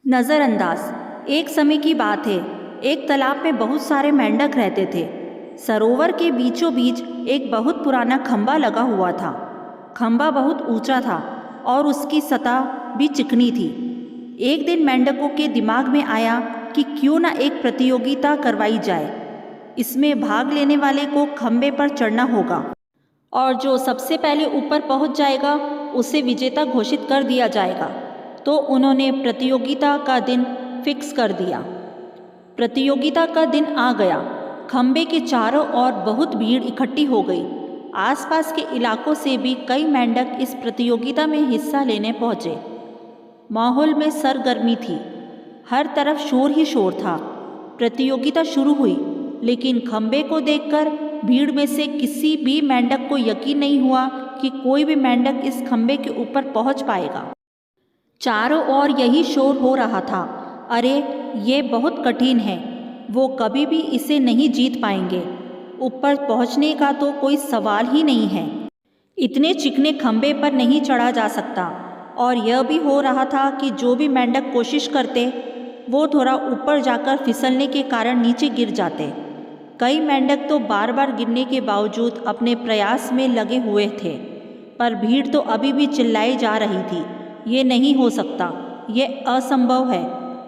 नज़रअंदाज। एक समय की बात है, एक तालाब में बहुत सारे मेंढक रहते थे। सरोवर के बीचों बीच एक बहुत पुराना खंभा लगा हुआ था। खंभा बहुत ऊंचा था और उसकी सतह भी चिकनी थी। एक दिन मेंढकों के दिमाग में आया कि क्यों ना एक प्रतियोगिता करवाई जाए। इसमें भाग लेने वाले को खंभे पर चढ़ना होगा और जो सबसे पहले ऊपर पहुंच जाएगा उसे विजेता घोषित कर दिया जाएगा। तो उन्होंने प्रतियोगिता का दिन फिक्स कर दिया। प्रतियोगिता का दिन आ गया। खंभे के चारों ओर बहुत भीड़ इकट्ठी हो गई। आसपास के इलाकों से भी कई मेंढक इस प्रतियोगिता में हिस्सा लेने पहुंचे। माहौल में सरगर्मी थी, हर तरफ शोर ही शोर था। प्रतियोगिता शुरू हुई, लेकिन खंभे को देखकर भीड़ में से किसी भी मेंढक को यकीन नहीं हुआ कि कोई भी मेंढक इस खंभे के ऊपर पहुंच पाएगा। चारों ओर यही शोर हो रहा था, अरे ये बहुत कठिन है, वो कभी भी इसे नहीं जीत पाएंगे, ऊपर पहुंचने का तो कोई सवाल ही नहीं है, इतने चिकने खंभे पर नहीं चढ़ा जा सकता। और यह भी हो रहा था कि जो भी मेंढक कोशिश करते वो थोड़ा ऊपर जाकर फिसलने के कारण नीचे गिर जाते। कई मेंढक तो बार बार गिरने के बावजूद अपने प्रयास में लगे हुए थे, पर भीड़ तो अभी भी चिल्लाई जा रही थी, ये नहीं हो सकता, ये असंभव है।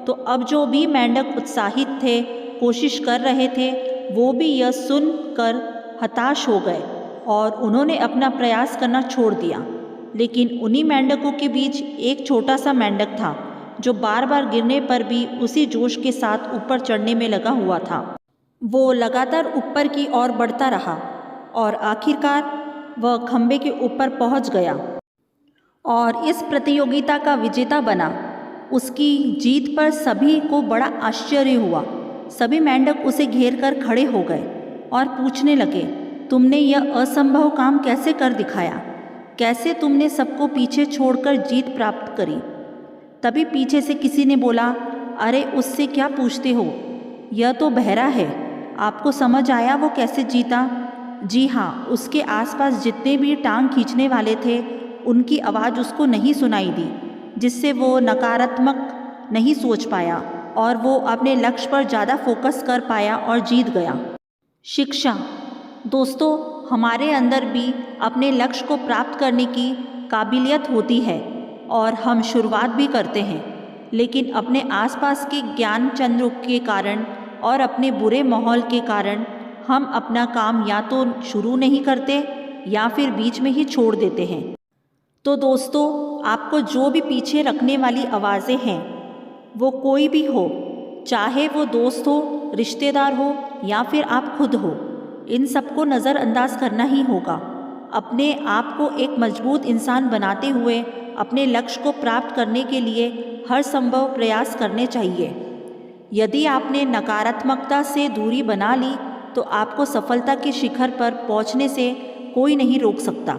तो अब जो भी मेंढक उत्साहित थे, कोशिश कर रहे थे, वो भी यह सुनकर हताश हो गए और उन्होंने अपना प्रयास करना छोड़ दिया। लेकिन उन्हीं मेंढकों के बीच एक छोटा सा मेंढक था जो बार बार गिरने पर भी उसी जोश के साथ ऊपर चढ़ने में लगा हुआ था। वो लगातार ऊपर की ओर बढ़ता रहा और आखिरकार वह खंभे के ऊपर पहुंच गया और इस प्रतियोगिता का विजेता बना। उसकी जीत पर सभी को बड़ा आश्चर्य हुआ। सभी मेंढक उसे घेर कर खड़े हो गए और पूछने लगे, तुमने यह असंभव काम कैसे कर दिखाया? कैसे तुमने सबको पीछे छोड़कर जीत प्राप्त करी? तभी पीछे से किसी ने बोला, अरे उससे क्या पूछते हो, यह तो बहरा है, आपको समझ आया वो कैसे जीता? जी हाँ, उसके आसपास जितने भी टांग खींचने वाले थे उनकी आवाज़ उसको नहीं सुनाई दी, जिससे वो नकारात्मक नहीं सोच पाया और वो अपने लक्ष्य पर ज़्यादा फोकस कर पाया और जीत गया। शिक्षा। दोस्तों, हमारे अंदर भी अपने लक्ष्य को प्राप्त करने की काबिलियत होती है और हम शुरुआत भी करते हैं, लेकिन अपने आसपास के ज्ञान चंद्र के कारण और अपने बुरे माहौल के कारण हम अपना काम या तो शुरू नहीं करते या फिर बीच में ही छोड़ देते हैं। तो दोस्तों, आपको जो भी पीछे रखने वाली आवाज़ें हैं, वो कोई भी हो, चाहे वो दोस्त हो, रिश्तेदार हो या फिर आप खुद हो, इन सबको नज़रअंदाज करना ही होगा। अपने आप को एक मजबूत इंसान बनाते हुए अपने लक्ष्य को प्राप्त करने के लिए हर संभव प्रयास करने चाहिए। यदि आपने नकारात्मकता से दूरी बना ली तो आपको सफलता के शिखर पर पहुंचने से कोई नहीं रोक सकता।